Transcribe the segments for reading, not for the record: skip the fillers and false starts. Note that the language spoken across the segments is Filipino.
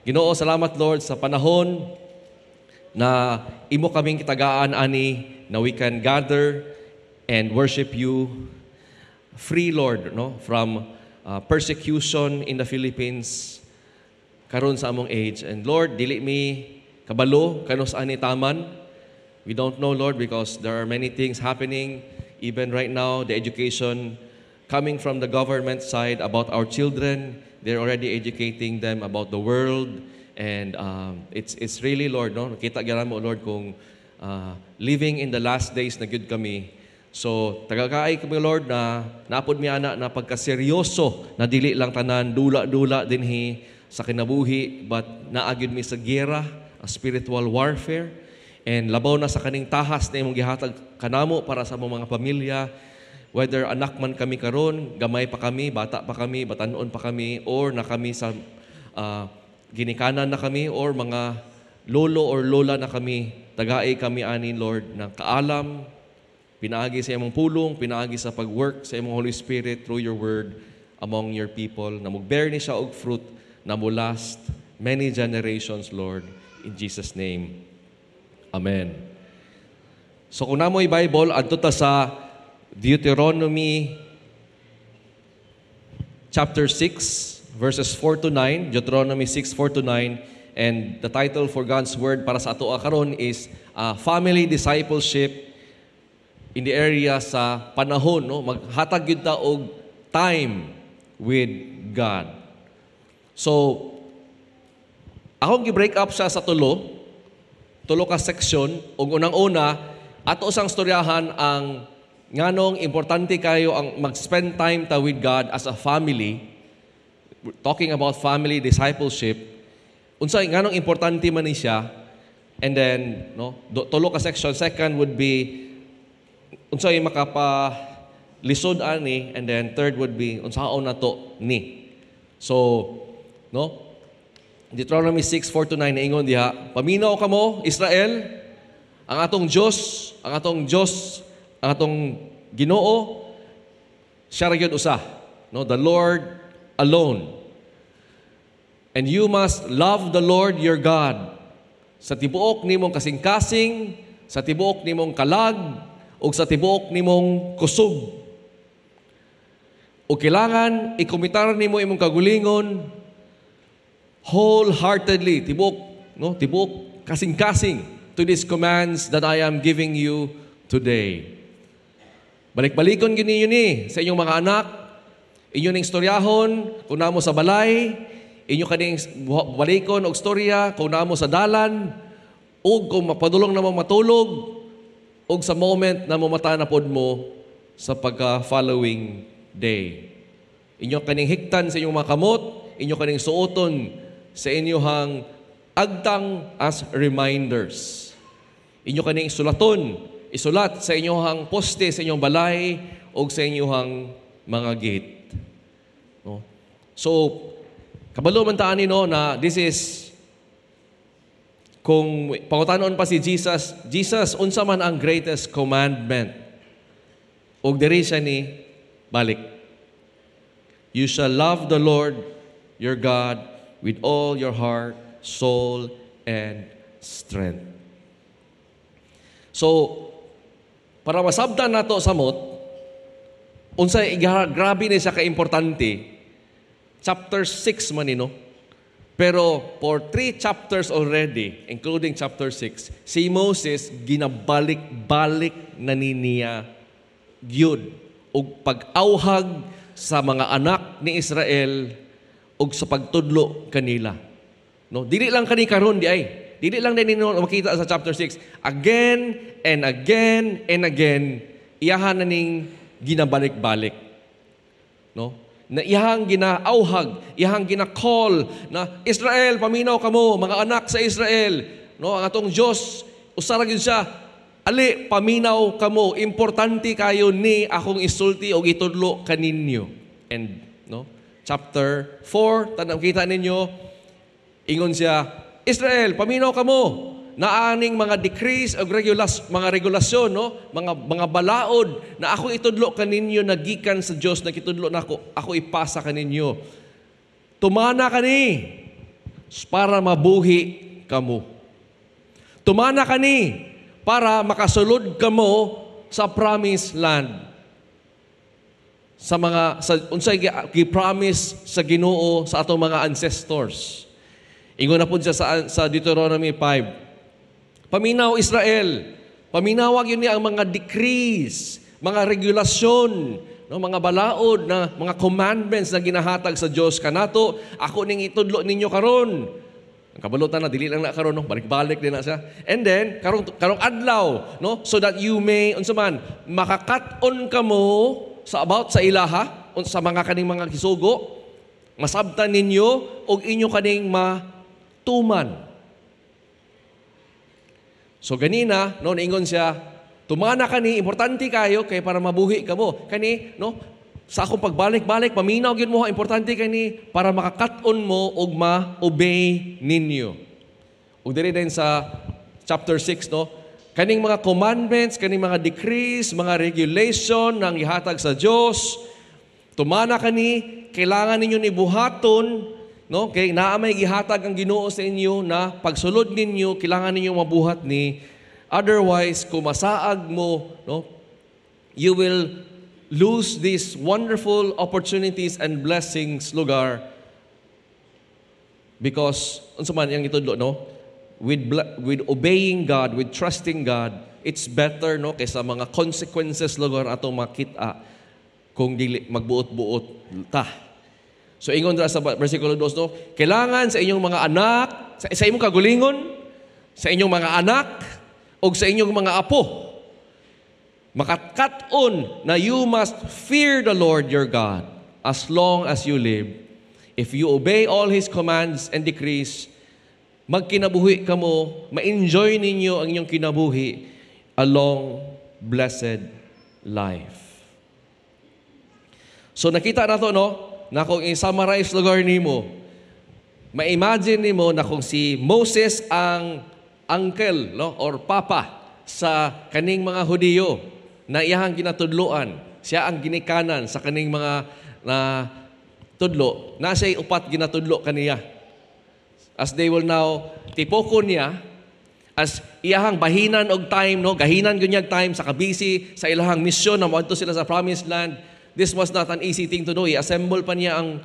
Ginoo, salamat Lord sa panahon na imo kaming kitagaan ani na we can gather and worship you free, Lord, no, from persecution in the Philippines karon sa among age. And Lord, dili mi kabalo kanos ani taman. We don't know, Lord, because there are many things happening even right now. The education coming from the government side about our children, they're already educating them about the world. And it's really, Lord, no? Nakita gyud mo, Lord, kung living in the last days na gyud kami. So, tagakaay kami, Lord, na napod mi ana na pagkaseryoso na dili lang tanan dula-dula dinhi sa kinabuhi, but naagid mi sa giyera, a spiritual warfare, and labaw na sa kaning tahas na imong gihatag kanamo para sa among mga pamilya, whether anak man kami karon, gamay pa kami, bata pa kami, batanon pa kami, or na kami sa ginikanan na kami, or mga lolo or lola na kami, tagaay kami ani, Lord, ng kaalam, pinaagi sa imong pulong, pinaagi sa pag-work sa imong Holy Spirit through your word among your people, na mag-bear ni siya og fruit na mo last many generations, Lord, in Jesus' name. Amen. So kung namoy Bible, adto ta sa Deuteronomy chapter 6, verses 4 to 9, Deuteronomy 6, 4 to 9, and the title for God's Word para sa ato karon is Family Discipleship in the area sa panahon, no? Maghatag gyud ta og time with God. So, akong gi-break up siya sa tulo ka section, ug unang-una, ato sang storyahan ang nganong importante kayo ang mag-spend time ta with God as a family. We're talking about family discipleship. Unsay nganong importante man ni siya. And then, no, tulo ka section. Second would be unsay makapa-lisod ani, and then third would be unsaon nato ni. So, no, Deuteronomy 6, 4 to 9 na ingon diha, paminaw kamo, Israel, ang atong Diyos, ang atong Ginoo, siya ra gyud usa, no, the Lord alone. And you must love the Lord your God sa tibuok nimong kasing-kasing, sa tibuok nimong kalag, o sa tibuok nimong kusog. O kailangan ikumitar nimo imong kagulingon wholeheartedly, tibok kasing-kasing to these commands that I am giving you today. Balik-balikon gini ni sa inyong mga anak, inyo ning istoryahon kung namo sa balay, inyo kaning balikon og storya kung namo sa dalan, ug kung mapadulong namo matulog, ug sa moment na mamata na pod mo sa pagka-following day. Inyo kaning hiktan sa inyong mga kamot, inyo kaning suoton sa inyong agtang as reminders. Inyo kaning isulat sa inyong poste, sa inyong balay, o sa inyong mga gate. No? So, kabalo man taan no, na this is, kung pangutanon pa si Jesus, unsa man ang greatest commandment? Og diri siya ni balik. You shall love the Lord your God with all your heart, soul, and strength. So, para masabdan nato samot, unsay grabe ni siya ka-importante, chapter 6 man no? Pero for 3 chapters already, including chapter 6, si Moses ginabalik-balik na niya gyud og pag-awhag sa mga anak ni Israel og sa pagtudlo kanila. No, dili lang kani karon di ay. Dili lang din ninyo makita sa chapter 6. Again and again and again, iyahan na ning ginabalik-balik. No? Na iyahang ginaauhag, iyahang gina-call na Israel, paminaw kamo, mga anak sa Israel. No, ang atong Dios, usara gyud siya. Ali, paminaw kamo, importante kayo ni akong isulti o itudlo kaninyo. And no, chapter 4, tanang kita ninyo, ingon siya, Israel, paminaw kamo, naaning mga decrees o mga regulasyon, no? mga balaod na ako itudlo kaninyo nagikan sa Dios, nagitudlo na ako ipasa kaninyo. Tumana kani. para mabuhi kamo. Tumana kani para makasulod kamo sa promised land. Sa unsay gi-promise sa Ginoo sa atong mga ancestors. Ingon na po siya sa Deuteronomy 5. Paminaw Israel, paminawag yun niya ang mga decrees, mga regulasyon, no, mga balaod na mga commandments na ginahatag sa Dios kanato, ako ning itudlo ninyo karon. Ang kabalutan na dili lang na karon, no, balik-balik din na siya. And then karong adlaw, no, so that you may unsa man makakat-on kamo sa about sa ilaha sa mga kaning mga kisugo, masabtan ninyo og inyo kaning matuman. So ganina, no, naingon siya, tumana kani, importante kayo kay para mabuhi kamo. Kani, no, sa akong pagbalik-balik, paminaw gyud mo, importante kani para makakat-on mo ug ma-obey ninyo. Ug diri din sa chapter 6, no, kaning mga commandments, kaning mga decrees, mga regulation nang ihatag sa Dios, tumana kani, kailangan ninyo ni buhaton, no, kay naa may gihatag ang Ginoo sa inyo na pagsulod ninyo, kailangan ninyo mabuhat ni. Otherwise, kung masaag mo, no, you will lose these wonderful opportunities and blessings, lugar, because unsa man yang itudlo, no, with obeying God, with trusting God, it's better, no, kaysa mga consequences lugar atong makita kung dili magbuot-buot ta. So ingon dira sa versikulo 2, no, kailangan sa inyong mga anak, sa imong kagulingon, sa inyong mga anak o sa inyong mga apo, makakat-on na you must fear the Lord your God as long as you live. If you obey all His commands and decrees, magkinabuhi kamo, ma-enjoy ninyo ang inyong kinabuhi a long, blessed life. So nakita na to, no, na kung i-summarize lugar nimo, ma-imagine nimo na kung si Moses ang uncle, no, or papa sa kaning mga Hudiyo na iyang ginatudloan, siya ang ginikanan sa kaning mga na tudlo, na siya'y upat ginatudlo kaniya. As they will now tipokon niya, as iyahang bahinan og time, no, gahinan gunyag time sa kabisi sa ilahang misyon na moadto sila sa promised land. This was not an easy thing to do. I-assemble pa niya ang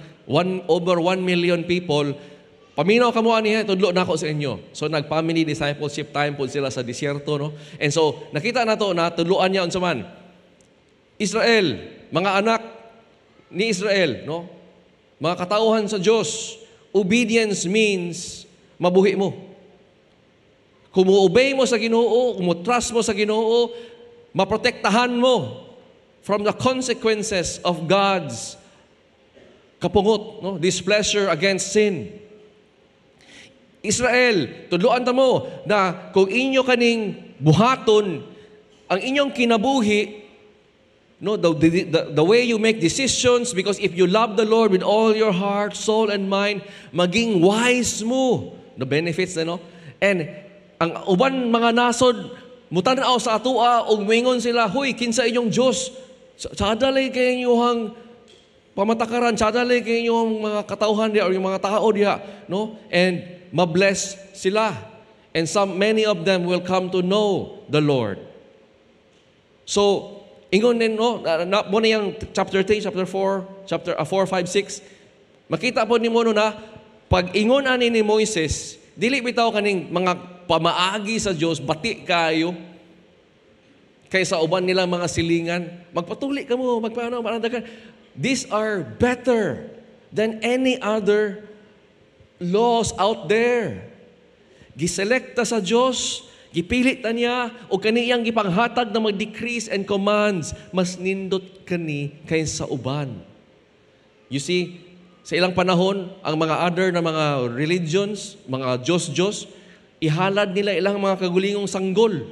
over 1 million people. Paminaw kamo niya, tudlo na ako sa inyo. So nag-family discipleship time po sila sa disyerto, no? And so nakita na to na tudloan niya unsa man. Israel, mga anak ni Israel, no? Mga katauhan sa Dios. Obedience means mabuhi mo. Kung mo-obey mo sa Ginoo, kung mo-trust mo sa Ginoo, maprotektahan mo from the consequences of God's kapungot, no, displeasure against sin. Israel, tudloan ta mo na kung inyo kaning buhaton ang inyong kinabuhi, no, the way you make decisions, because if you love the Lord with all your heart, soul, and mind, maging wise mo, the benefits, no? And ang uban mga nasod, mutanaw sa atua, og mingon sila, huy, kinsa inyong Diyos, sadalay kayo inyong pamatakaran, sadalay kayo inyong mga katauhan diya, or yung mga tao diya, no? And mabless sila. And many of them will come to know the Lord. So, ingon din, no, mo na yung chapter 3, chapter 4, chapter 4, 5, 6, makita po ni mo no na, pag ingon ani ni Moises, dili bitaw kaning mga pamaagi sa Diyos, bati kayo, kaysa uban nilang mga silingan, magpatuli ka mo, magpanadagan. These are better than any other laws out there. Giselekta sa Diyos, gipilit na niya, o kaniyang gipanghatag na mag-decrees and commands, mas nindot kani kaysa uban. You see, sa ilang panahon, ang mga other na mga religions, mga Diyos-Diyos, ihalad nila ilang mga kagulingong sanggol.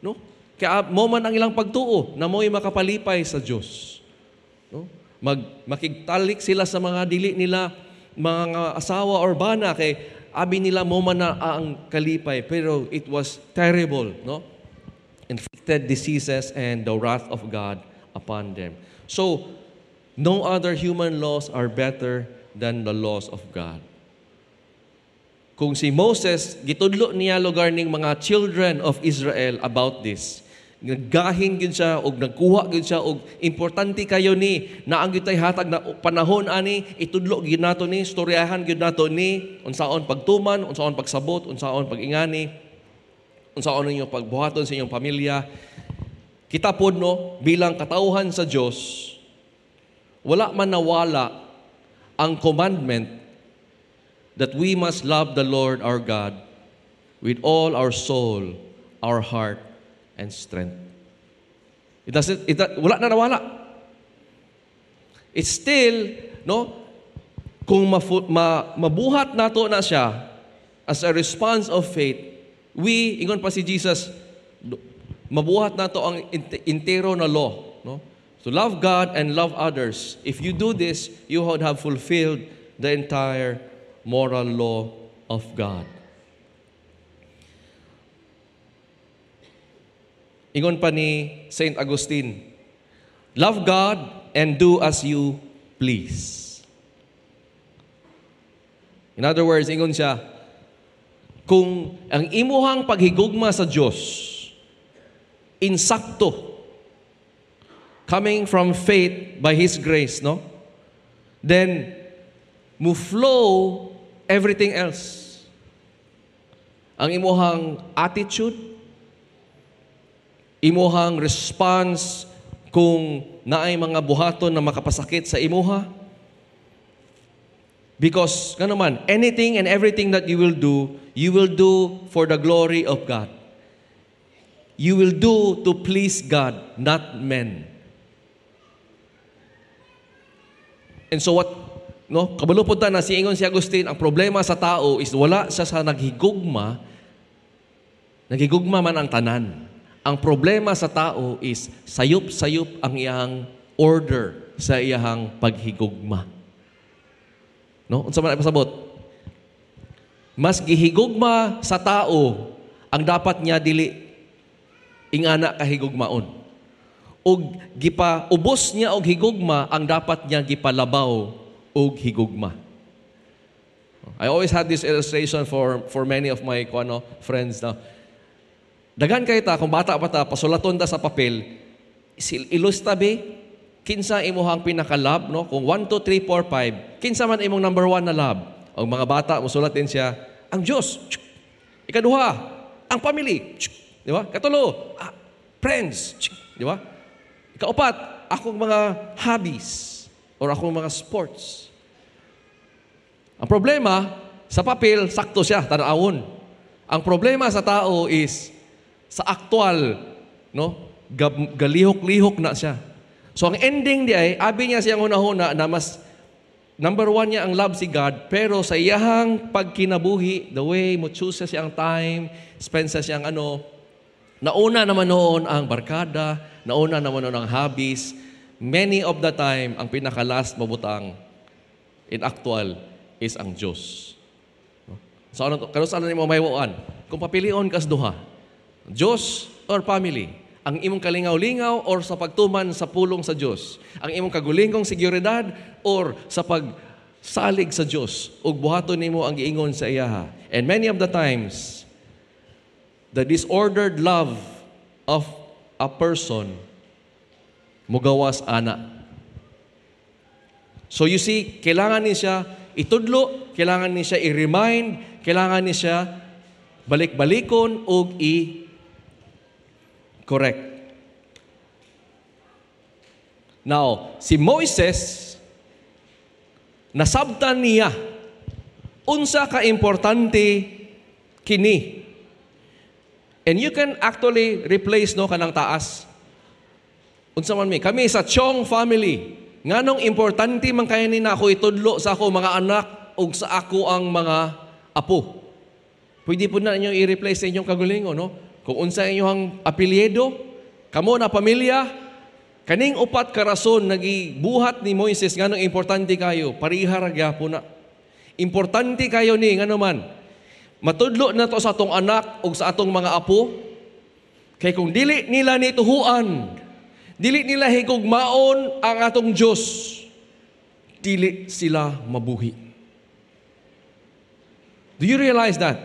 No? Kaya mo man ang ilang pagtuo na mo'y makapalipay sa Diyos. No? Makigtalik sila sa mga dili nila, mga asawa or bana, kay abi nila mo man na ang kalipay, pero it was terrible, no? Inflicted diseases and the wrath of God upon them. So, no other human laws are better than the laws of God. kung si Moses, gitudlo niya lugar ning mga children of Israel about this. Naggahin gyud siya og nagkuha gyud siya og importante kayo ni na ang gitay hatag na panahon ani itudlo gyud nato ni storyahan gyud nato ni unsaon pagtuman, unsaon pagsabot, unsaon pagingani, unsaon ninyo pagbuhaton sa inyong pamilya. Kita pod no bilang katauhan sa Dios, wala man nawala ang commandment that we must love the Lord our God with all our soul, our heart, and strength. Wala na nawala. It's still, no, kung mabuhat nato na siya as a response of faith, ingon pa si Jesus, mabuhat nato ang entero na law, no? To love God and love others. If you do this, you would have fulfilled the entire moral law of God. Ingon pa ni Saint Augustine, love God and do as you please. In other words, ingon siya, kung ang imuhang paghigugma sa Diyos, insakto, coming from faith by His grace, no? Then, mo flow everything else. Ang imuhang attitude, imuhang response kung naay mga buhaton na makapasakit sa imuha. Because, man, anything and everything that you will do for the glory of God. You will do to please God, not men. And so kabulupod na si ingon si Agustin, ang problema sa tao is wala siya sa naghigugma man ang tanan. Ang problema sa tao is sayop-sayop ang iyang order sa iyang paghigugma. No? Unsa man ay pasabot? Mas gihigugma sa tao ang dapat niya dili ingana kahigugmaon. Og gipaubos niya og higugma ang dapat niya gipalabaw og higugma. I always had this illustration for many of my friends na daghan kay ta kung bata pa ta pasulaton ta sa papel ilustabi kinsa imuhang pinaka-love, no? Kung 1 2 3 4 5 kinsa man imong number 1 na love. Ang mga bata musulat din siya ang Dios. Ikaduha ang family. Di ba? Katulo friends. Di ba? Ikaupat akong mga hobbies or akong mga sports. Ang problema sa papel sakto siya tanawon. Ang problema sa tao is sa aktual, no? Galihok-lihok na siya. So ang ending di ay, abi niya siyang una-una na mas number 1 niya ang love si God, pero sa iyahang pagkinabuhi, the way mo choose siyang time, spend sa siyang nauna naman noon ang barkada, nauna naman noon ang hobbies, many of the time, ang pinaka-last mabutang in actual is ang Diyos. So kanusan na mo mahiwaan? Kung papilion kas duha, Diyos or family, ang imong kalingaw-lingaw or sa pagtuman sa pulong sa Diyos, ang imong kagulingkong seguridad or sa pagsalig sa Diyos, ug buhaton nimo ang giingon sa iyaha. And many of the times, the disordered love of a person mugawas ana. So you see, kailangan ni siya itudlo, kailangan ni siya i-remind, kailangan ni siya balik-balikon ug correct. Now, si Moises, nasabtan niya, unsa ka importante kini. And you can actually replace kanang taas. Unsa man kami sa Chong family, nganong importante man kaya ni nako itudlo sa ako mga anak ug sa ako ang mga apo. Pwede po na inyo i-replace sa inyong kagulingo, no? Kung unsa inyong apelyido, kamo na pamilya, kaning upat ka rason nagibuhat ni Moises nganong importante kayo, pariha ra gyapon na. Importante kayo ni ngano man. Matudlo na to sa atong anak ug sa atong mga apo. Kay kung dili nila ni tuhuan, dili nila higugmaon ang atong Dios, dili sila mabuhi. Do you realize that?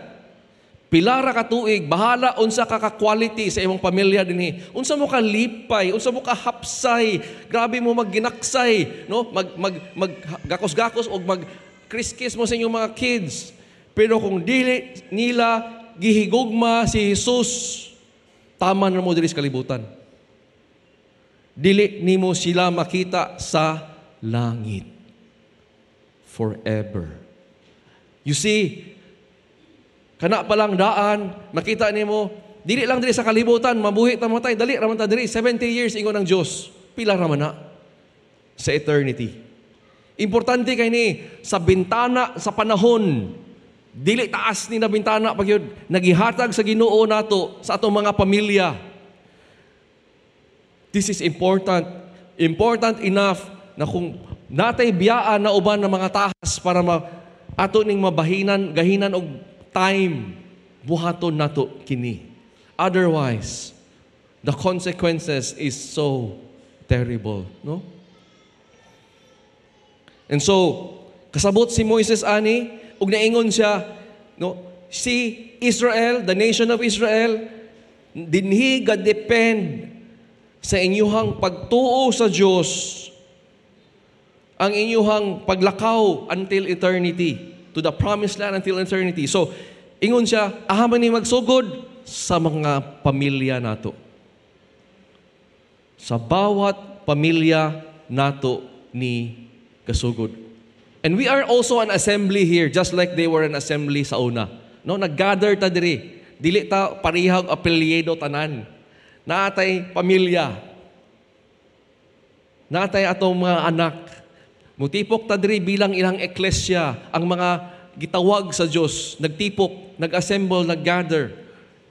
Pilara ka tuig, bahala unsa ka ka-quality sa imong pamilya dinhi. Unsa mo ka lipay, unsa mo ka hapsay, grabe mo magginaksay, no? Gakos-gakos o mag-kiss mo sa inyong mga kids. Pero kung dili nila gihigugma si Jesus, tama na mo diri sa kalibutan. Dili nimo sila makita sa langit forever. You see, kana palang daan, makita nimo, dili lang diri sa kalibutan, mabuhi ta matay, dali raman ta diri 70 years ingon ng Dios. Pila raman na sa eternity. Importante kay ni sa bintana sa panahon, dili taas ni na bintana pag yun nagihatag sa Ginoo nato sa atong mga pamilya. This is important. Important enough na kung natay biyaan na uban ng mga tahas para ato ning gahinan og time, buhaton nato kini. Otherwise, the consequences is so terrible, no? And so, kasabot si Moises ani, ug naingon siya, no? Si Israel, the nation of Israel, dinhi ga-depend sa inyuhang pagtuo sa Dios, ang inyuhang paglakaw until eternity, to the promised land until eternity. So, ingon siya, ahaman ni magsugod sa mga pamilya nato. Sa bawat pamilya nato ni kasugod. And we are also an assembly here, just like they were an assembly sa una. No, nag-gather ta diri. Dili ta parihag apelyido tanan. Naatay pamilya. Naatay atong mga anak. Mutipok ta diri bilang ilang eklesya, ang mga gitawag sa Dios, nagtipok, nag-assemble, nag-gather.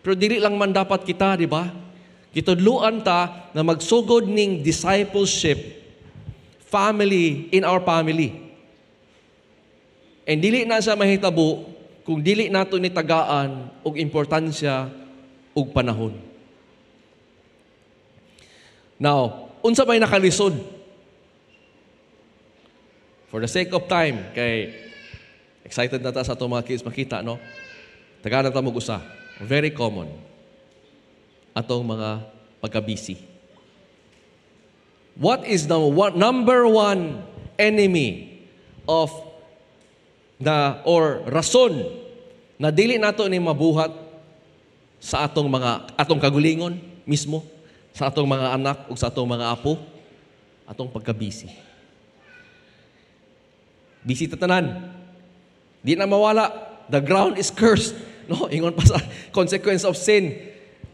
Pero dili lang man dapat kita, di ba? Gitudluan ta na magsugod ning discipleship family in our family. And dili na siya mahitabo kung dili nato ni tagaan og importansya og panahon. Now, unsa may nakalisod? For the sake of time, kay excited na ta sa itong mga kids makita, no? Tagaan na ta mag-usa. Very common. Atong mga pagka-busy. What is the number one enemy of or rason na dili nato ni mabuhat sa atong kagulingon mismo, sa atong mga anak ug sa atong mga apo? Atong pagka-busy. Busy tatanan. Di na mawala. The ground is cursed. No, ingon pa sa consequence of sin.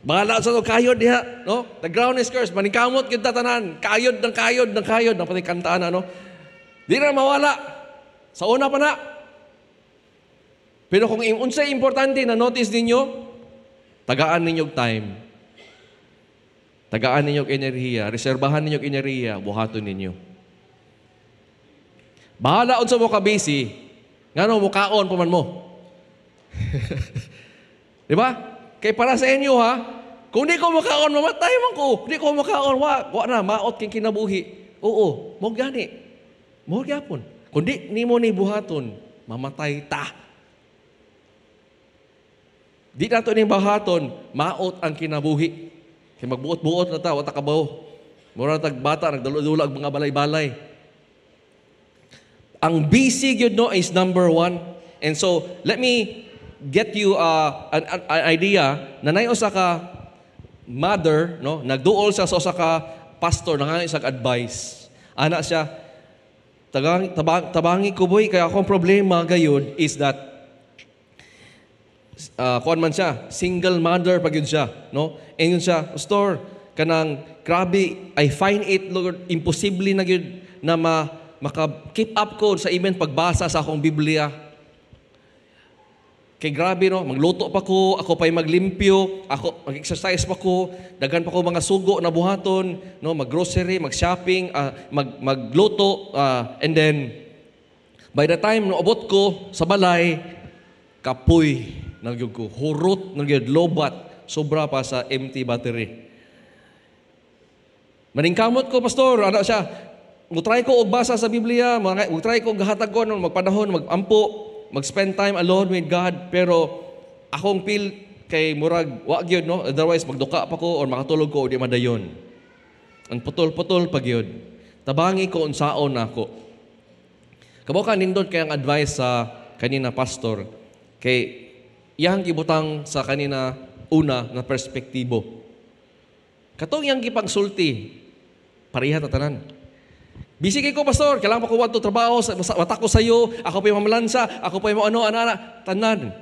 Bahala sa to kayod diha, no? The ground is cursed. Maningkamot gyud tatanan. Kayod ng kayod ng kayod ng pati kantaan ano. Di na mawala. Sa una pa na. Pero kung unsay importante na notice ninyo, tagaan ninyo time. Tagaan ninyo enerhiya, reserbahan ninyo enerhiya, buhaton ninyo. Bahala unsa mo ka busy, ngano mo kaon pa man mo. Di ba? Kay para sa inyo ha, kung di ko makaon, mamatay man ko. Di ko makaon, wa na, maot king kinabuhi. Oo, mo gani. Mo gyapon. Kung di nimo ni buhaton, mamatay ta. Di nato ni buhaton, maot ang kinabuhi. Kay magbuot-buot na ta, wa ta kabaw. Mura tag bata nagdula-dula ang mga balay-balay. Ang busy yun, no, is number one. And so, let me get you an idea na nayo sa ka mother, no, nagduol sa sa ka pastor, nangangay sa advice. Ana siya, tabangi ko boy, kaya akong problema gayon is that, kuan man siya, single mother pag yun siya, no? And yun siya, pastor, kanang, grabe, I find it, Lord, imposible na yun na maka-keep up ko sa event pagbasa sa akong Biblia. Kay grabe, no? Magluto pa ko, ako pa'y maglimpyo, ako mag-exercise pa ko, daghan pa ko mga sugo na buhaton, no? Mag-grocery, mag-shopping, magluto, and then, by the time naabot ko sa balay, kapoy, nagyog ko, hurot, nagyog, lobat, sobra pa sa empty battery. Maningkamot ko, pastor, ano siya, mutry ko og basa sa Biblia, mutry ko gahatag ko, magpanahon, magampo, mag-spend time alone with God, pero akong feel kay murag, wa gyud no? Otherwise, magduka pa ko or makatulog ko o di madayon. Ang putol-putol pag yun. Tabangi ko unsaon na ako. Kabaw ka nindot kay ang advice sa kanina pastor, kay iyang gibutang sa kanina una na perspektibo. Katong iyang gipagsulti, pareha ta tanan. Busy kay ko, pastor, kailangan pa ko to trabaho, wata ko sa'yo, ako pa yung mamalansa, ako pa yung ano, tanan.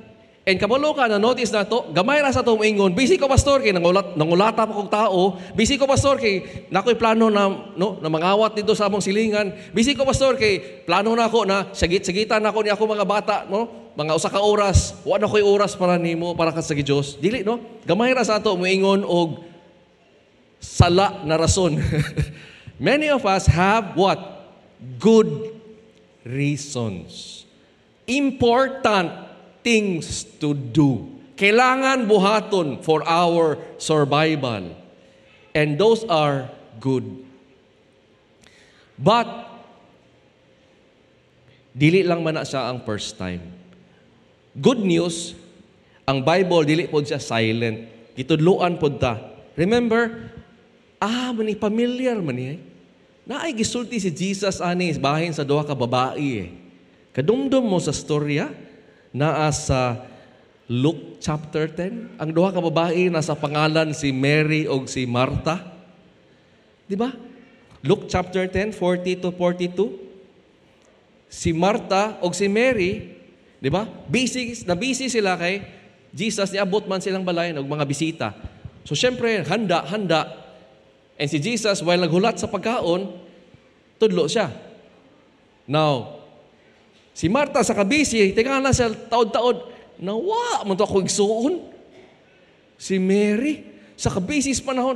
And kabalo ka, na-notice na to, gamay ra sa itong ingon, busy ko, pastor, kay nangulata pa kong tao, busy ko, pastor, kay nako'y plano na, no, na mangawat dito sa among silingan, busy ko, pastor, kay plano na ako na sagit-sagitan na ako ni ako mga bata, no, mga usa ka oras, wala ko'y oras para nimo, para ka sa Diyos. Dili, no, gamay ra sa ito, muingon og sala na rason. Many of us have what? Good reasons. Important things to do. Kailangan buhaton for our survival. And those are good. But, dili lang man na siya ang first time. Good news, ang Bible, dili po siya silent. Gitudluan po ta. Remember, mani familiar man niya. Naay gisulti si Jesus ani bahin sa duha ka babae. Kadumdum mo sa storya naa sa Luke chapter 10. Ang duha ka babae nasa pangalan si Mary o si Martha. Di ba? Luke chapter 10, 40 to 42. Si Martha o si Mary, di ba? Busy sila kay Jesus, niabot man silang balay og mga bisita. So syempre, handa. And si Jesus, while naghulat sa pagkaon, tudlo siya. Now, si Martha sa kabisi, tingala siya taod-taod, nawa, man to ako igsuon. Si Mary, sa kabisi sa panahon,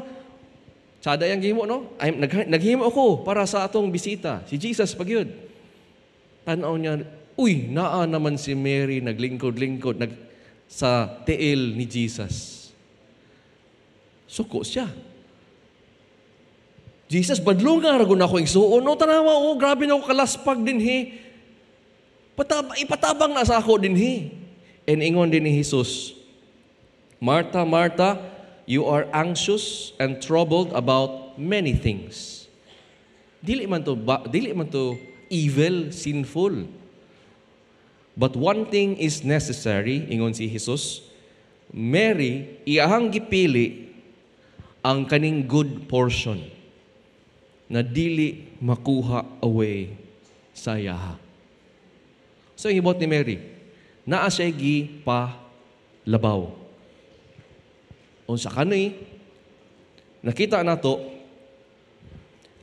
tsada yung gihimo, no? Naghimo ako para sa atong bisita. Si Jesus, pagyod. Tanaw niya, uy, naa naman si Mary, naglingkod-lingkod sa tiil ni Jesus. Suko siya. Jesus, badlo nga ragon ako igsuon. No, tanawa, grabe na ako kalaspag din, ipatabang na sa ako din, And ingon din ni Jesus, Martha, Martha, you are anxious and troubled about many things. Dili man to evil, sinful. But one thing is necessary, ingon si Jesus, Mary, iyahang gipili ang kaning good portion na dili makuha away sa yaha. So, yung hibot ni Mary, naa siya labaw. O sa kanoy, nakita na to,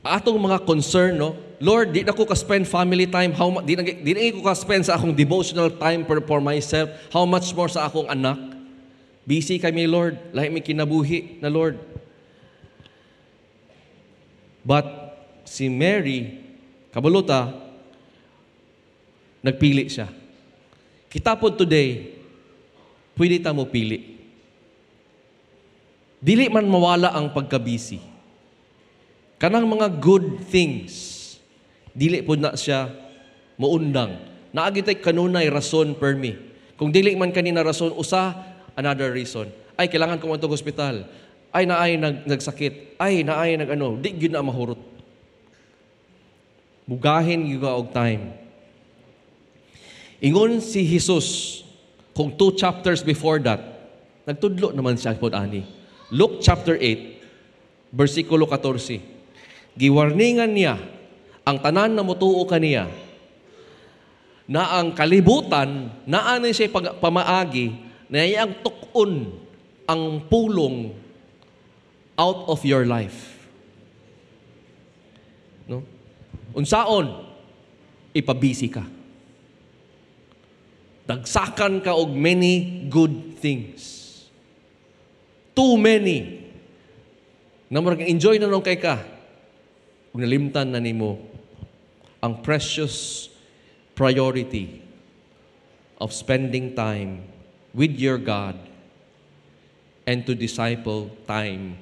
atong mga concern, no? Lord, di na ko ka-spend family time, di na ko ka-spend sa akong devotional time for myself, how much more sa akong anak? Busy kami, Lord. Lahi may kinabuhi na, Lord. But si Mary, kabuluta, nagpili siya. Kita po today, pwede ta mo pili. Dili man mawala ang pagkabisi. Kanang mga good things, dili po na siya maundang. Naagitay kanunay rason per me. Kung dili man kanina rason, another reason. Ay, kailangan ko man itong hospital. Ay, naay nagsakit. Ay, naay di yun na mahurot. Bugahin yung og time. Ingon si Jesus, kung 2 chapters before that, nagtudlo naman siya po ani. Luke chapter 8, versikulo 14. Giwarningan niya ang tanan na mutuo kaniya na ang kalibutan naa na siya pamaagi na iyang tukon ang pulong out of your life. No? Unsaon? Ipabisi ka. Dagsakan ka og many good things. Too many. Na enjoy na nung kay ka. Kung nalimtan na nimo ang precious priority of spending time with your God and to disciple time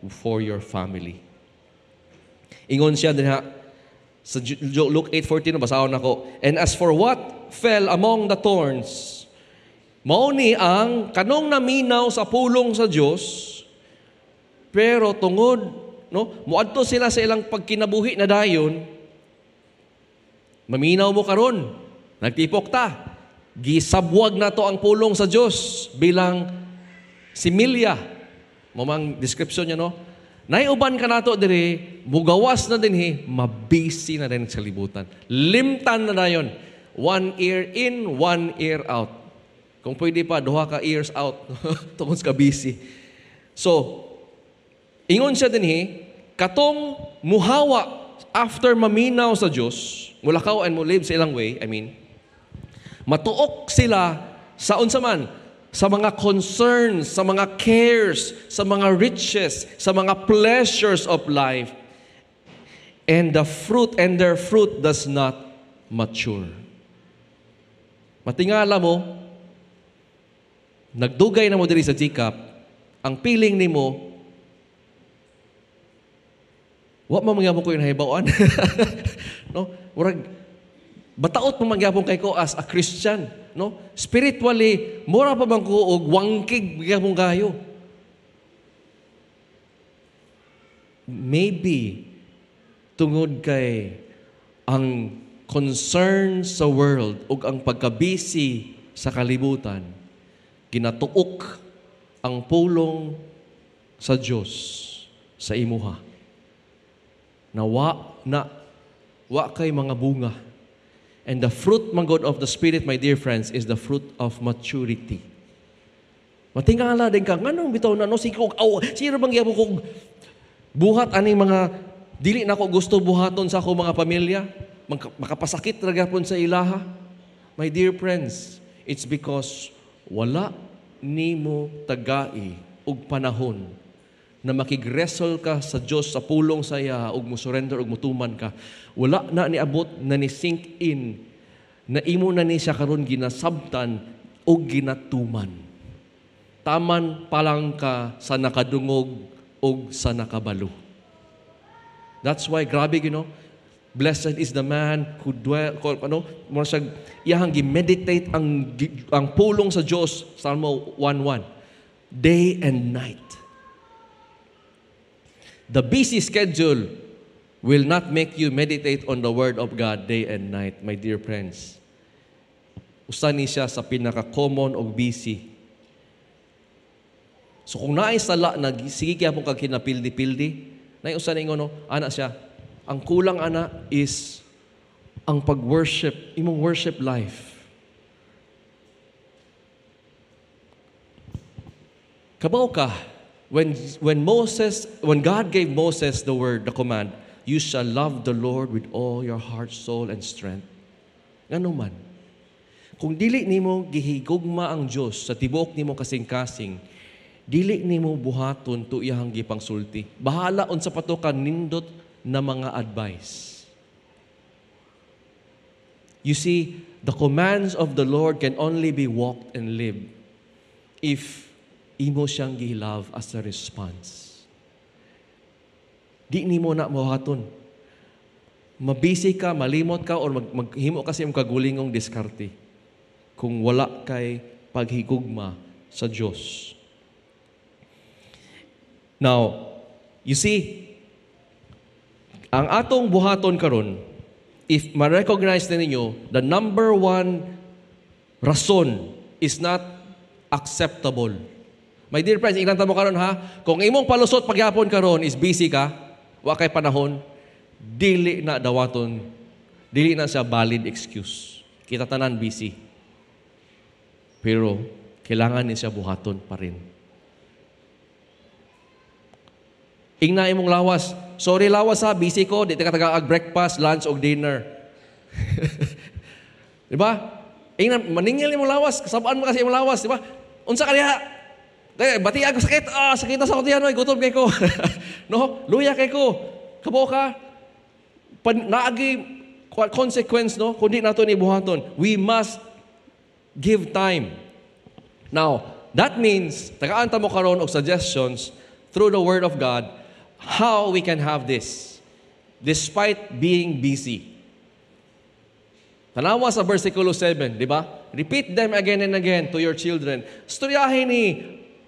for your family. Ingon siya diha, Sa Luke 8:14, basahon ako. And as for what fell among the thorns, mao ni ang kanong naminaw sa pulong sa Dios, pero tungod, muadto sila sa ilang pagkinabuhi na dayon, maminaw mo karon, nagtipok ta, gisabwag na to ang pulong sa Dios bilang similya. Mamang description niya, naiuban ka nato dire, mugawas na din mabisi na din sa libutan. Limtan na dayon. One ear in, one ear out. Kung pwede pa, duha ka ears out. Tungkol ka busy. So, ingon siya din katong muhawa after maminaw sa Diyos, mulakaw and live sa ilang way, matuok sila sa unsa man, sa mga concerns, sa mga cares, sa mga riches, sa mga pleasures of life, and their fruit does not mature. Matingala mo, nagdugay na mo diri sa Jacob, ang piling nimo, wa man mangyapon ko yung nahibawan. Murag, bataot mo mangyapon kay ko as a Christian. Spiritually, mura pa bang ko og wangkig gyapon kayo. Maybe tungod kay ang concern sa world ug ang pagkabisi sa kalibutan, ginatuok ang pulong sa Dios sa imuha. Wa kay mga bunga. And the fruit, man God, of the Spirit, my dear friends, is the fruit of maturity. Matingala din ka, nganong bitaw na, sino bang gyapon kong buhat aning mga, dili na ko gusto buhaton sa ako mga pamilya, makapasakit na gyapon sa ilaha. My dear friends, it's because wala nimo tagai og panahon na makigresol ka sa Diyos, sa pulong sa iya, ug mo surrender, ug mutuman ka. Wala na niabot na ni sink in, na imo na ni siya karon ginasabtan o ginatuman. Taman palang ka sa nakadungog o sa nakabalo. That's why, grabe, blessed is the man who iyahang gi-meditate ang pulong sa Diyos, Salmo 1:1, day and night. The busy schedule will not make you meditate on the Word of God day and night, my dear friends. Usa ni siya sa pinaka-common o busy. So kung naisala, sige kaya pong kinapildi-pildi, usa ni ana siya, ang kulang ana is ang pag-worship, imong worship life. Kabaw ka, when God gave Moses the word, the command, you shall love the Lord with all your heart, soul, and strength. Ngano man, kung dili nimo gihigugma ang Dios sa tibuok nimo kasing-kasing, dili nimo buhaton to iyang gipangsulti. Bahala unsa pato ka nindot na mga advice. You see, the commands of the Lord can only be walked and lived if imo siyang gilove as a response. Di nimo na mahaton. Mabisi ka, malimot ka, or maghimo kasi yung kagulingong diskarte kung wala kay paghigugma sa Diyos. Now, you see, ang atong buhaton karon, if ma-recognize na ninyo, the number one rason is not acceptable. My dear friends, ingnan mo karon ha, kung imong palusot pagyapon karon is busy ka, wa kay panahon, dili na dawaton, dili na siya valid excuse. Kita tanan busy. Pero kailangan ni siya buhaton pa rin. Ingna imong lawas, sorry lawas ha, busy ko, di ka taga-ag breakfast, lunch o dinner. Di ba? Ingna, maningil imong lawas, kasabaan mo kasi imong lawas, di ba? Unsa ka diha? Bati ako sakit. Sakit na sa kutihan. Gutom kay ko. No? Luya kay ko. Kabo ka. Naagi consequence, no? Kundi nato ni buhaton. We must give time. Now, that means, tagaan ta mo karon og suggestions through the Word of God, how we can have this. despite being busy. Tanawa sa versikulo 7, di ba? Repeat them again and again to your children. Storyahin ni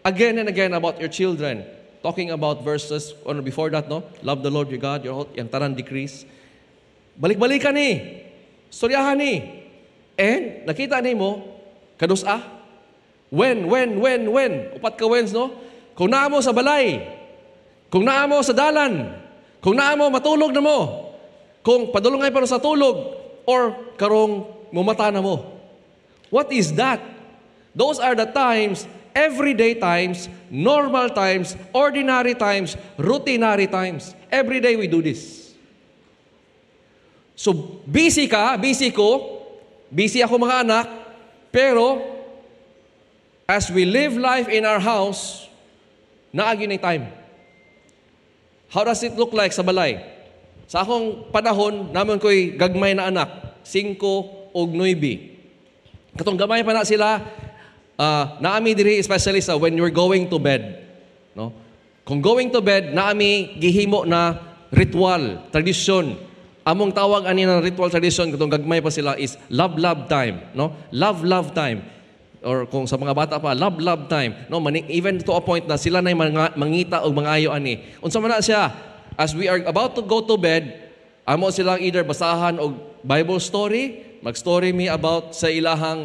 again and again about your children. Talking about verses before that, no? Love the Lord your God, yung tanan decrease. Balik-balikan ni. Storyahan ni. And nakita ni mo, kadusa? When? Upat ka wens, no? Kung naa mo sa balay, kung naa mo sa dalan, kung naa mo matulog na mo, kung padulungay pa sa tulog, or karong mumata na mo. What is that? Those are the times, everyday times, normal times, ordinary times, routinary times. Every day we do this. So, busy ka, busy ko, busy ako mga anak, pero as we live life in our house, naagin yung time. How does it look like sa balay? Sa akong panahon, naman ko'y gagmay na anak, 5 o 9. Katong gamay pa na sila, naami diri especially sa when you're going to bed. No? Kung going to bed, naami gihimo na ritual, tradisyon. Among tawag ani na ritual tradition, katong gagmay pa sila is love time. No? Love time. Or kung sa mga bata pa, love time. No? Even to a point na sila na'y mangita o mangayo ani. Unsa man na siya, as we are about to go to bed, amo silang either basahan o Bible story, mag-story me about sa ilahang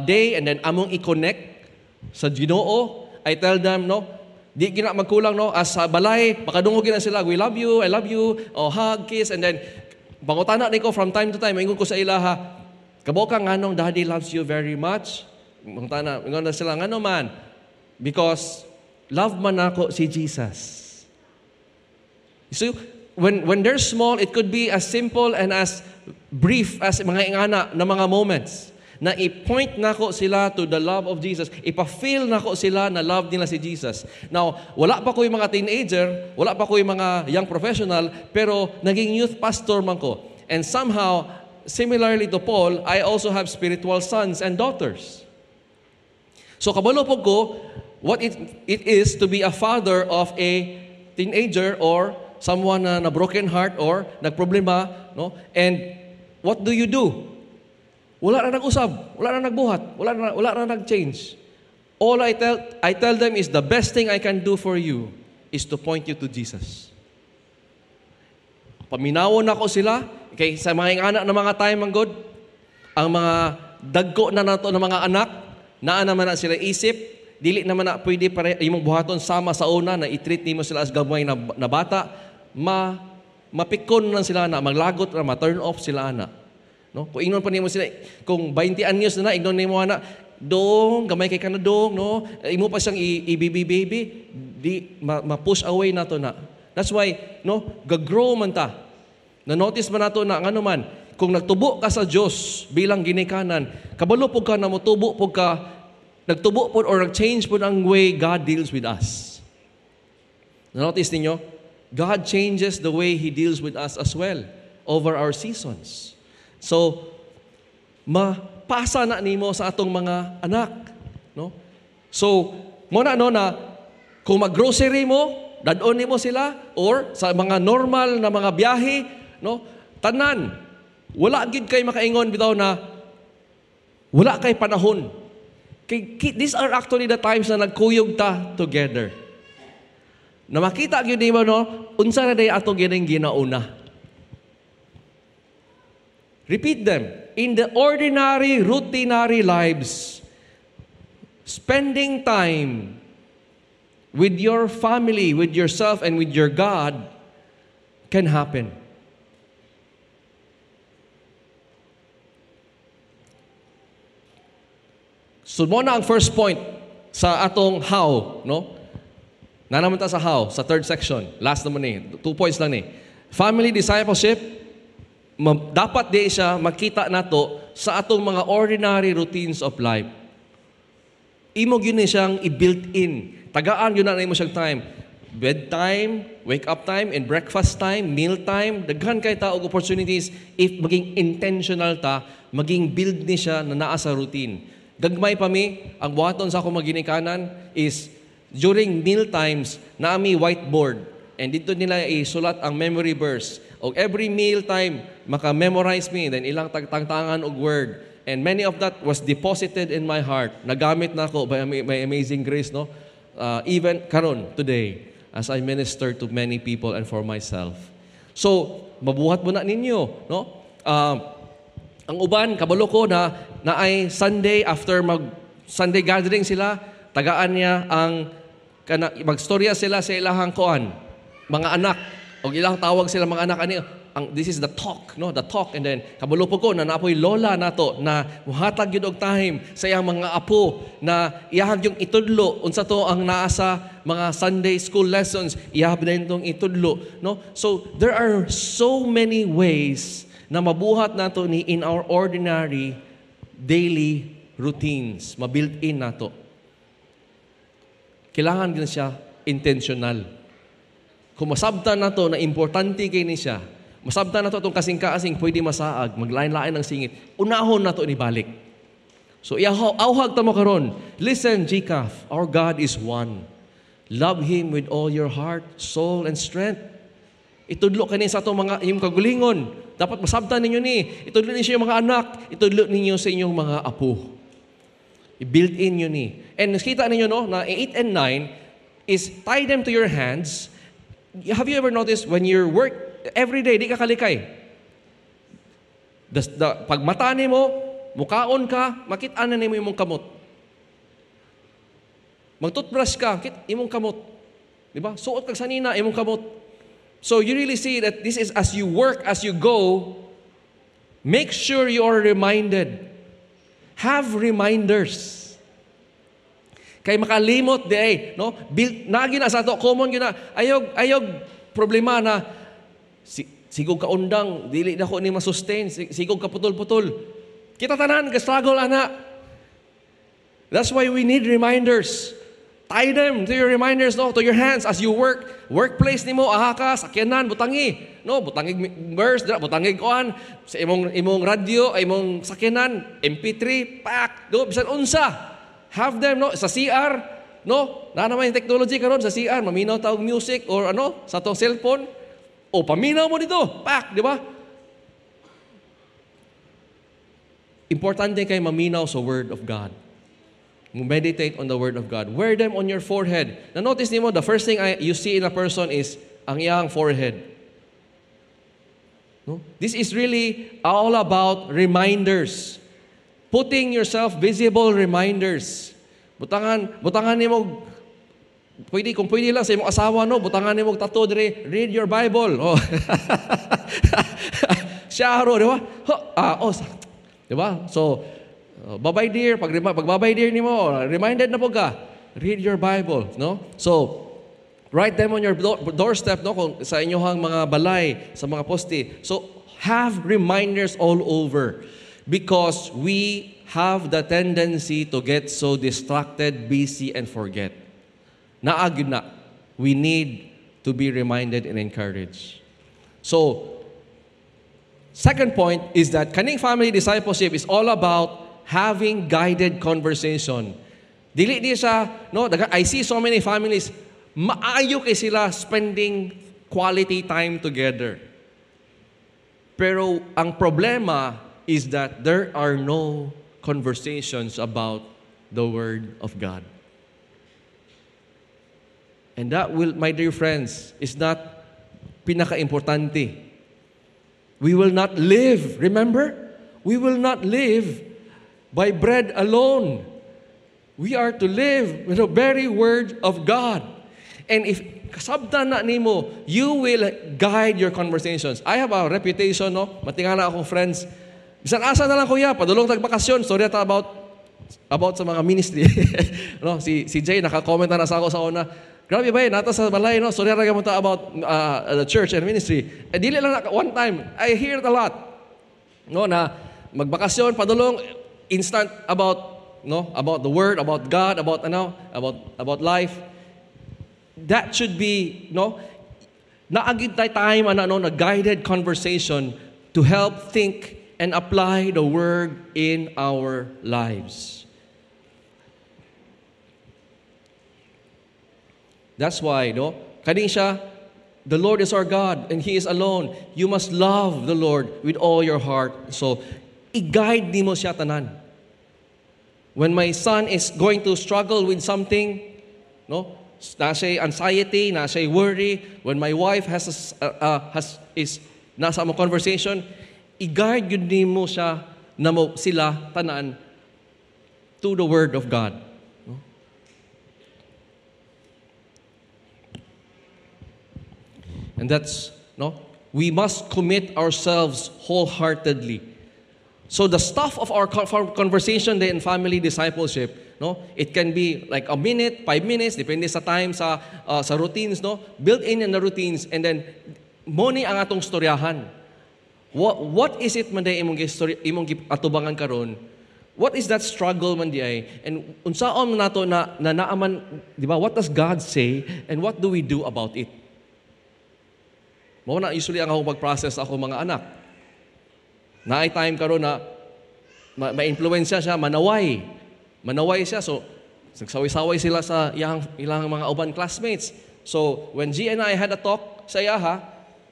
day, and then among i-connect sa Ginoo. I tell them, no, di gina magkulang, no, as sa balay, makadungog na sila, we love you, I love you, o hug, kiss, and then, pangutana niko from time to time, ingon ko sa ilaha, kabaw ka nganong daddy loves you very much. Pangutana, ingon na sila, ngano man, because love man ako si Jesus. So, when they're small, it could be as simple and as brief as mga ingana na mga moments na i-point nako sila to the love of Jesus. Ipa-feel nako sila na love nila si Jesus. Now, wala pa ko yung mga teenager, wala pa ko yung mga young professional, pero naging youth pastor man ko. And somehow, similarly to Paul, I also have spiritual sons and daughters. So, kabalo po ko, what it is to be a father of a teenager or someone na broken heart or nagproblema, no? And what do? Wala na nag-usab, wala na nagbuhat, wala na nag-change. All I tell them is the best thing I can do for you is to point you to Jesus. Paminawon ako sila, kay sa mga anak na mga time ang God, ang mga dagko na nato ng mga anak, naa naman na sila isip, dili naman na pwede para imong buhaton sama sa una na i-treat nimo sila as gamay na bata, mapikon lang sila na, maglagot na, ma-turn off sila na. No? Kung ingnon pa nimo sila, kung 20 anyos na ingnon nimo na, dong, gamay kay ka na dong, no? Imo pa siyang i-baby, di, ma-push away na to na. That's why, no, gagrow man ta. Na-notice man nato na, ano man, kung nagtubo ka sa Diyos bilang ginikanan, kabalo po ka na mutubo po ka, nagtubo po or nag-change po ang way God deals with us. Na-notice ninyo? God changes the way He deals with us as well over our seasons. So, mapasa na nimo sa atong mga anak. No? So, muna na, kung mag-grocery mo, dadon nimo sila, or sa mga normal na mga biyahe, no? Tanan, wala gid kay makaingon bitaw na wala kay panahon. These are actually the times na nagkuyog ta together. Na makita gyud nimo, no, unsa na day ato gining ginauna. Repeat them. In the ordinary, routinary lives, spending time with your family, with yourself, and with your God can happen. So, muna ang first point sa atong how, no? Nanaman ta sa how, sa third section. Last naman eh. 2 points lang eh. Family discipleship, dapat di siya makita nato sa atong mga ordinary routines of life. Imo yun siyang i-built in. Tagaan yun na mo siyang time. Bedtime, wake up time, and breakfast time, meal time. Daghan kay ta og opportunities if maging intentional ta, maging build ni siya na naa sa routine. Gagmay pa mi, ang buhaton sa akong maginikanan is during meal times, naami whiteboard. And dito nila isulat ang memory verse. O every meal time, maka-memorize me, then ilang tagtangan og word. And many of that was deposited in my heart. Nagamit na ako by amazing grace, no? Even karon today, as I minister to many people and for myself. So, mabuhat mo na ninyo, no? Ang uban, kabalo ko na ay Sunday, after Sunday gathering sila, tagaan niya ang, magstorya sila sa ilahang koan, mga anak, o ilang tawag sila mga anak, this is the talk, no? The talk. And then, kabalo po ko na naapoy lola nato na muhatag yun og time sa iyang mga apo na iyahag yung itudlo, unsa to ang naasa mga Sunday school lessons, iyahag din itong itudlo, no? So, there are so many ways na mabuhat nato ni in our ordinary daily routines, mabuild in nato. Kailangan din siya intentional. Kung masabtan na to na importante kay ni siya, masabtan na to itong kasing-kasing pwede masaag, maglain-lain ng singit, unahon na to ni balik. So, auhag ta mo karon. Listen, GCAF, our God is one. Love Him with all your heart, soul, and strength. Itudlo kani sa itong mga yung kagulingon. Dapat masabtan ninyo ni. Itudlo ninyo sa inyong mga anak. Itudlo ninyo sa inyong mga apo. I-build in nyo ni. And nakita ninyo, no, na 8 and 9 is tie them to your hands. Have you ever noticed when you work every day, di ka kalikay? Pag mata ni mo, mukaon ka, makit-anan ni mo imong kamot. Mag-toothbrush ka, imong kamot. Di ba? Suot kag sanina, imong kamot. So you really see that this is as you work, as you go, make sure you are reminded. Have reminders. Kay makalimot di no? Nagi na sa to, common yun na, ayog problema na, sigog ka undang, dili na ko ni masustain, sigog ka putol-putol. Kita tanan, ka-struggle ana. That's why we need reminders. Tie them to your reminders, no? To your hands as you work. Workplace nimo, aha ka, sakyanan, butangi. No? Butangig verse, butangig kuan, sa imong radio, imong sakyanan, MP3, pak, do, bisan unsa. Have them, no? Sa CR, no? Na naman yung technology karon sa CR, maminaw tawag music or ano, sa tong cellphone. O, paminaw mo dito. Pak, di ba? Importante kay maminaw sa Word of God. Meditate on the Word of God. Wear them on your forehead. Now, notice niyo, the first thing you see in a person is ang iyang forehead. No? This is really all about reminders. Putting yourself visible reminders. Butangan nimo, kung pwede lang sa imong asawa, no, butangan nimo tattoo dire, read your Bible. Oh. Sharo, di ba? Di ba? So, babay dear, pag babay dear nimo, reminded na po ka, read your Bible, no? So, write them on your doorstep, no, kung sa inyong mga balay, sa mga poste. So, have reminders all over. Because we have the tendency to get so distracted, busy, and forget. Naagid na. We need to be reminded and encouraged. So, second point is that kaning family discipleship is all about having guided conversation. Dili di siya, no? I see so many families, maayo kay sila spending quality time together. Pero ang problema is that there are no conversations about the Word of God. And that will, my dear friends, is not pinaka-importante. We will not live, remember? We will not live by bread alone. We are to live with the very Word of God. And if kasabtan na nimo, you will guide your conversations. I have a reputation, no? Matingala akong friends. Bisan asa na lang kuya, padulong tagbakasyon. Sorry about sa mga ministry. No, si Jay naka-comment na sa ako sa una. Grabe ba nata sa balay, no? Sorry ra gyud about the church and ministry. Dili lang one time. I hear it a lot. No, na magbakasyon padulong instant about the word, about God, about life. That should be, naagid tayo time na guided conversation to help think and apply the Word in our lives. That's why, kaning siya, The Lord is our God, and He is alone. You must love the Lord with all your heart. So, i-guide nimo siya tanan. When my son is going to struggle with something, no, nasa anxiety, nasa worry, when my wife is nasa mo conversation, i-guide yun nimo siya na sila tanan to the Word of God. No? And that's, no, we must commit ourselves wholeheartedly. So the stuff of our conversation day in family discipleship, no, it can be like a minute, 5 minutes, depende sa time, sa routines, no, built in the routines, and then moni ang atong storyahan. What is it man day imong atubangan karon? What is that struggle man di ay? And unsaon man nato na naaman, di ba? What does God say and what do we do about it? Mao na usually ang ako mag-process ako mga anak. Naay time karon na ma-influensya siya, manaway siya. So nagsaway-saway sila sa ilang mga uban classmates. So when G and I had a talk sa iya,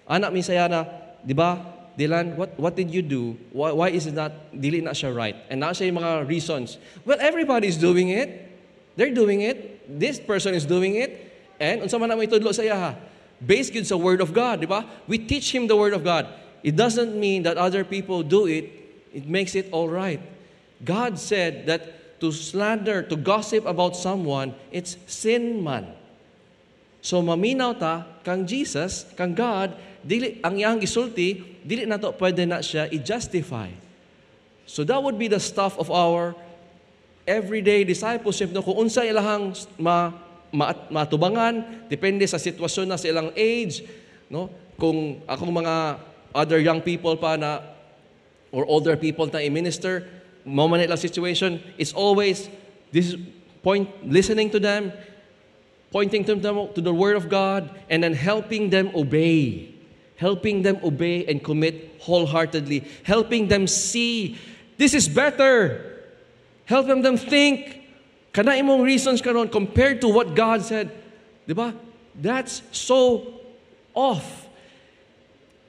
anak mi saya na, di ba? Dylan, what did you do? Why is it not dili na siya right? And na siya yung mga reasons. Well, everybody's doing it. They're doing it. This person is doing it. And unsa man na may tudlo sa iya, based yun sa Word of God, di ba? We teach him the Word of God. It doesn't mean that other people do it. It makes it all right. God said that to slander, to gossip about someone, it's sin man. So maminaw ta, kang Jesus, kang God, dili ang iyang gisulti, dili na to pwede na siya i-justify. So that would be the stuff of our everyday discipleship. No? Kung unsa ilahang matubangan, depende sa sitwasyon na sa ilang age. No? Kung akong mga other young people pa na, or older people na i-minister, moment ilang situation, it's always this point, listening to them, pointing to them to the Word of God, and then helping them obey and commit wholeheartedly, helping them see this is better, helping them think kana imong reasons karon compared to what God said, di ba? That's so off.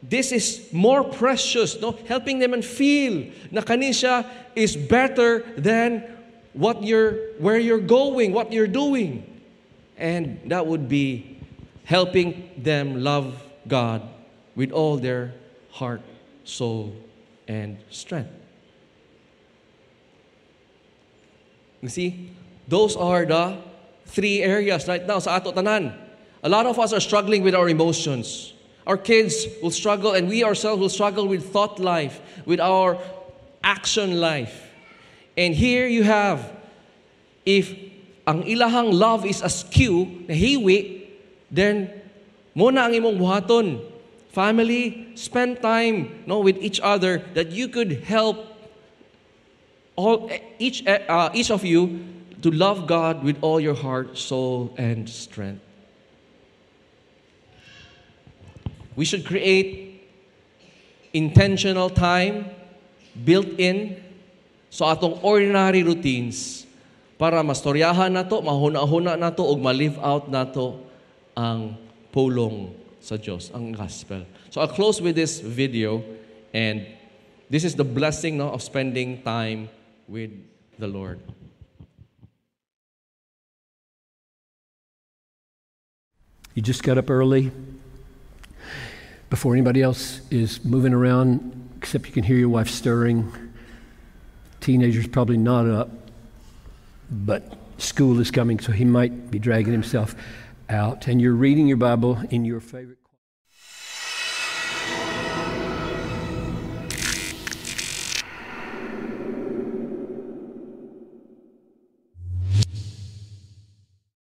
This is more precious, no? Helping them and feel na kanisya is better than where you're going, what you're doing. And that would be helping them love God with all their heart, soul, and strength. You see, those are the 3 areas right now sa ato tanan. A lot of us are struggling with our emotions. Our kids will struggle, and we ourselves will struggle with thought life, with our action life. And here you have, if ang ilahang love is askew, nahiwi, then muna ang imong buhaton. Family, spend time, no, with each other that you could help each of you to love God with all your heart, soul, and strength. We should create intentional time built in sa atong ordinary routines para mastoryahan nato, mahuna-huna nato, ug ma-live out nato ang pulong sa Diyos, ang gospel. So I'll close with this video, and this is the blessing, no, of spending time with the Lord. You just got up early before anybody else is moving around, except you can hear your wife stirring. Teenager's probably not up, but school is coming, so he might be dragging himself out. And you're reading your Bible in your favorite